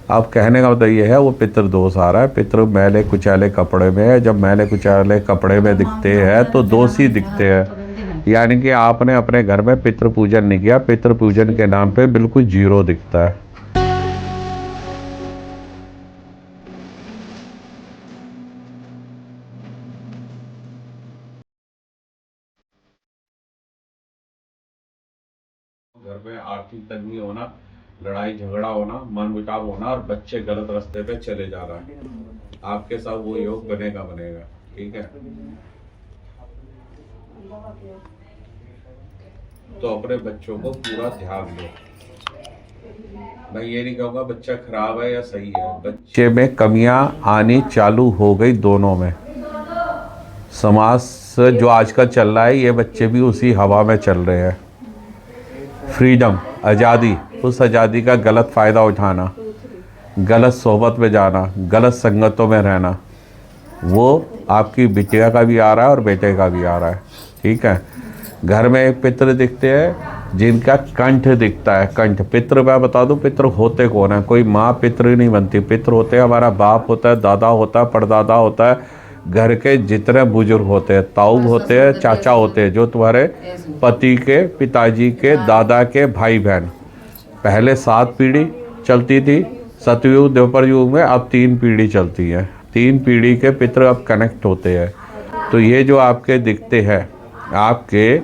अब कहने का मतलब ये है वो पितृ दोष आ रहा है। पितृ मैले कुचैले कपड़े में है, जब मैले कुचैले कपड़े में दिखते हैं तो दोष ही दिखते हैं। यानी कि आपने अपने घर में पितृ पूजन नहीं किया, पितृ पूजन के नाम पे बिल्कुल जीरो दिखता है। घर में आर्थिक तंगी होना, लड़ाई झगड़ा होना, मनमुटाव होना और बच्चे गलत रास्ते पे चले जा रहा है, आपके साथ वो योग बनेगा बनेगा। ठीक है, तो अपने बच्चों को पूरा ध्यान दो। मैं ये नहीं कहूँगा बच्चा खराब है या सही है, बच्चे में कमियां आनी चालू हो गई दोनों में। समाज से जो आजकल चल रहा है ये बच्चे भी उसी हवा में चल रहे हैं। फ्रीडम, आज़ादी, उस आज़ादी का गलत फ़ायदा उठाना, गलत सोहबत में जाना, गलत संगतों में रहना, वो आपकी बिटिया का भी आ रहा है और बेटे का भी आ रहा है। ठीक है, घर में एक पितृ दिखते हैं जिनका कंठ दिखता है। कंठ पितृ, मैं बता दूं पितृ होते कौन है। कोई माँ पितृ नहीं बनती। पितृ होते हैं हमारा बाप होता है, दादा होता है, परदादा होता है, घर के जितने बुजुर्ग होते हैं, ताऊ होते हैं, चाचा होते हैं, जो तुम्हारे पति के, पिताजी के, दादा के भाई बहन। पहले 7 पीढ़ी चलती थी, सतयुग द्वापर युग में अब 3 पीढ़ी चलती है। 3 पीढ़ी के पितृ अब कनेक्ट होते हैं। तो ये जो आपके दिखते हैं, आपके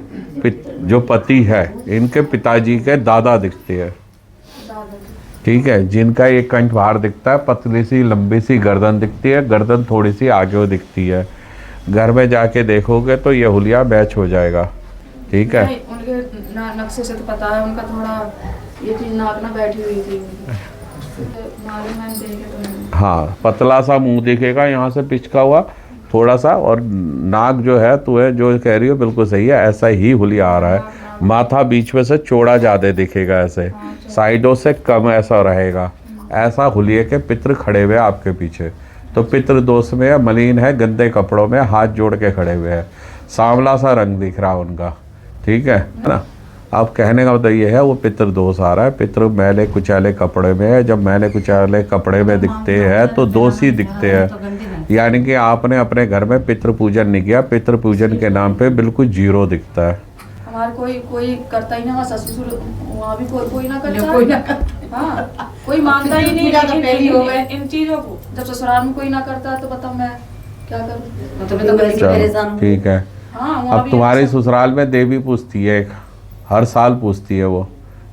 जो पति है, इनके पिताजी के दादा दिखते हैं। ठीक है, जिनका एक कंठ बाहर दिखता है, पतली सी लंबी सी गर्दन दिखती है, गर्दन थोड़ी सी आगे दिखती है। घर में जाके देखोगे तो ये हुलिया मैच हो जाएगा। ठीक है, उनके नक्शे से तो पता है उनका थोड़ा ये चीज नाक ना बैठी हुई थी। हाँ, पतला सा मुंह दिखेगा यहाँ से पिचका हुआ थोड़ा सा, और नाक जो है तुम्हें जो कह रही हो बिल्कुल सही है, ऐसा ही हुलिया आ रहा है। माथा बीच में से चौड़ा ज़्यादा दिखेगा, ऐसे साइडों से कम ऐसा रहेगा। ऐसा हुलिये के पितृ खड़े हुए आपके पीछे। तो पितृ दोष में है, मलिन है, गंदे कपड़ों में हाथ जोड़ के खड़े हुए हैं, सांवला सा रंग दिख रहा है उनका। ठीक है ना। अब कहने का मतलब ये है वो पितृ दोष आ रहा है। पितृ मैले कुचैले कपड़े में है, जब मैले कुचैले कपड़े में दिखते हैं तो दोष ही दिखते हैं। यानी कि आपने अपने घर में पितृ पूजन नहीं किया, पितृ पूजन के नाम पे बिल्कुल जीरो दिखता है। हमारे कोई करता ही ना, ससुर वहाँ भी कोई ना करता, हाँ कोई मानता ही नहीं इन चीजों को। जब ससुराल में कोई ना करता तो बताओ मैं क्या करूँ। ठीक है, अब तुम्हारे ससुराल में देवी पूजती है, हर साल पूजती है वो।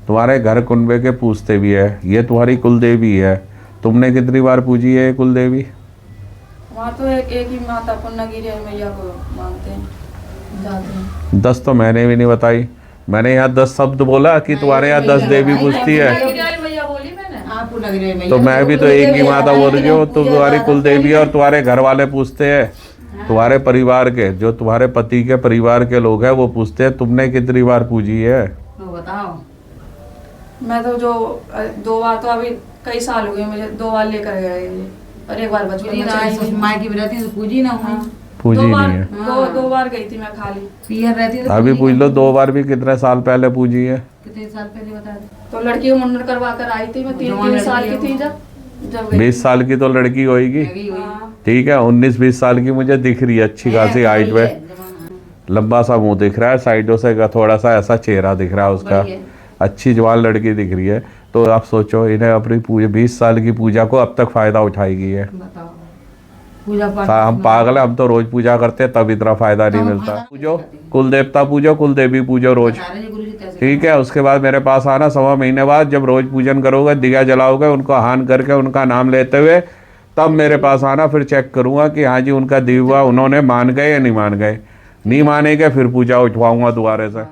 तुम्हारे घर कुनबे के पूजते भी है, ये तुम्हारी कुल देवी है। तुमने कितनी बार पूजी है कुल देवी? वहाँ तो एक ही माता पुण्यगिरी मैया को मानते हैं, जाते हैं। 10 तो मैंने भी नहीं बताई। मैंने यहाँ 10 शब्द बोला कि तुम्हारे यहाँ 10 देवी पूजती है, तो मैं भी तो एक ही माता बोल रही हूँ। तुम्हारी कुल देवी है और तुम्हारे घर वाले पूछते हैं, तुम्हारे परिवार के, जो तुम्हारे पति के परिवार के लोग हैं वो पूछते हैं तुमने कितनी बार पूजी है? बताओ। मैं तो जो 2 बार, तो अभी कई साल हो गए मुझे 2 बार लेकर गए, और एक बार बचपन में माँ की रहती तो पूजी ना हुई। पूजी नहीं है। 2 बार गई थी मैं खाली। पियर रहती तो अभी पूछ लो 2 बार भी कितने साल पहले पूजी है? कितने साल पहले बता दे। तो लड़की को मुंडन करवा कर आई थी मैं, 3 साल की थी जब 20 साल की तो लड़की होगी। ठीक है, 19-20 साल की मुझे दिख रही है, अच्छी खासी हाइट में, लंबा सा मुंह दिख रहा है, साइडों से थोड़ा सा ऐसा चेहरा दिख रहा है उसका, अच्छी जवान लड़की दिख रही है। तो आप सोचो इन्हें अपनी पूजा 20 साल की पूजा को अब तक फायदा उठाएगी है। हम पागल है, हम तो रोज पूजा करते हैं तब इतना फायदा नहीं मिलता। पूजो कुल देवता, पूजो कुल देवी, पूजो रोज। ठीक है, उसके बाद मेरे पास आना 1.25 महीने बाद, जब रोज पूजन करोगे, दिया जलाओगे, उनको आह्वान करके उनका नाम लेते हुए, तब मेरे पास आना, फिर चेक करूंगा कि हाँ जी उनका दिवा उन्होंने मान गए या नहीं मान गए। नहीं मानेंगे फिर पूजा उठवाऊंगा दोबारा से।